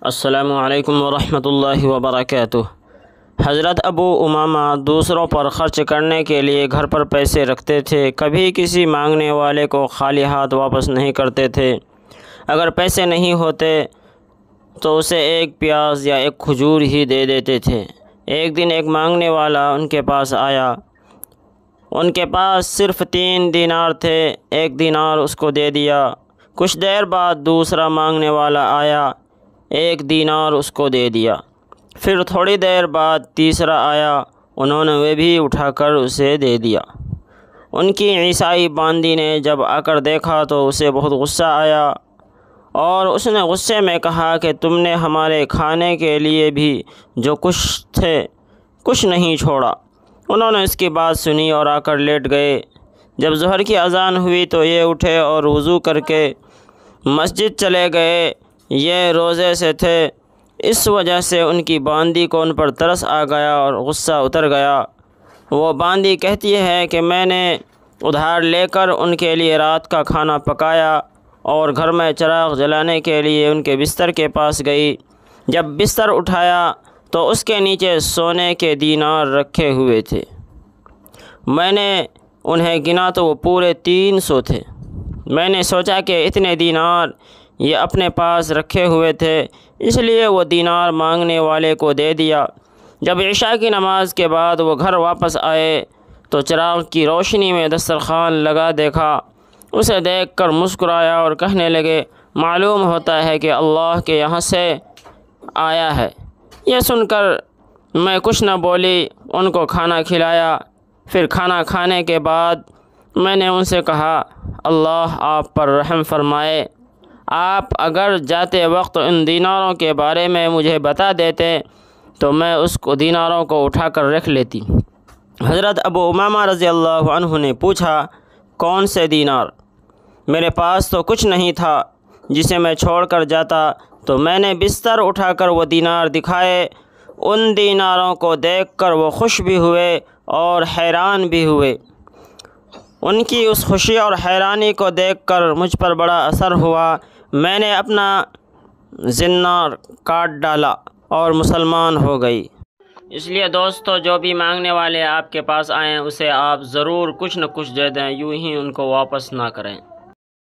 السلام علیکم ورحمۃ اللہ وبرکاتہ۔ حضرت ابو امامہ دوسروں پر خرچ کرنے کے لیے گھر پر پیسے رکھتے تھے، کبھی کسی مانگنے والے کو خالی ہاتھ واپس نہیں کرتے تھے۔ اگر پیسے نہیں ہوتے تو اسے ایک پیاز یا ایک کھجور ہی دے دیتے تھے۔ ایک دن ایک مانگنے والا ان کے پاس آیا، ان کے پاس صرف 3 دینار تھے۔ 1 دینار اس کو دے دیا۔ کچھ دیر بعد دوسرا مانگنے والا آیا، 1 دینار اس کو دے دیا۔ پھر تھوڑی دیر بعد تیسرا آیا، انہوں نے وہ بھی اٹھا کر اسے دے دیا۔ ان کی عیسائی باندی نے جب آ کر دیکھا تو اسے بہت غصہ آیا اور اس نے غصے میں کہا کہ تم نے ہمارے کھانے کے لیے بھی جو کچھ نہیں چھوڑا۔ انہوں نے اس کی بات سنی اور آ کر لیٹ گئے۔ جب ظہر کی اذان ہوئی تو یہ اٹھے اور وضو کر کے مسجد چلے گئے۔ یہ روزے سے تھے، اس وجہ سے ان کی باندی کو ان پر ترس آ گیا اور غصہ اتر گیا۔ وہ باندی کہتی ہے کہ میں نے ادھار لے کر ان کے لیے رات کا کھانا پکایا اور گھر میں چراغ جلانے کے لیے ان کے بستر کے پاس گئی۔ جب بستر اٹھایا تو اس کے نیچے سونے کے دینار رکھے ہوئے تھے۔ میں نے انہیں گنا تو وہ پورے 300 تھے۔ میں نے سوچا کہ اتنے دینار یہ اپنے پاس رکھے ہوئے تھے، اس لیے وہ دینار مانگنے والے کو دے دیا۔ جب عشاء کی نماز کے بعد وہ گھر واپس آئے تو چراغ کی روشنی میں دسترخوان لگا دیکھا۔ اسے دیکھ کر مسکرایا اور کہنے لگے، معلوم ہوتا ہے کہ اللہ کے یہاں سے آیا ہے۔ یہ سن کر میں کچھ نہ بولی، ان کو کھانا کھلایا۔ پھر کھانا کھانے کے بعد میں نے ان سے کہا، اللہ آپ پر رحم فرمائے، آپ اگر جاتے وقت ان دیناروں کے بارے میں مجھے بتا دیتے تو میں اس کو دیناروں کو اٹھا کر رکھ لیتی۔ حضرت ابو امامہ رضی اللہ عنہ نے پوچھا، کون سے دینار؟ میرے پاس تو کچھ نہیں تھا جسے میں چھوڑ کر جاتا، تو میں نے بستر اٹھا کر وہ دینار دکھائے۔ ان دیناروں کو دیکھ کر وہ خوش بھی ہوئے اور حیران بھی ہوئے۔ ان کی اس خوشی اور حیرانی کو دیکھ کر مجھ پر بڑا اثر ہوا۔ میں نے اپنا زنار کاٹ ڈالا اور مسلمان ہو گئی۔ اس لیے دوستو، جو بھی مانگنے والے آپ کے پاس آئیں اسے آپ ضرور کچھ نہ کچھ دے دیں، یوں ہی ان کو واپس نہ کریں۔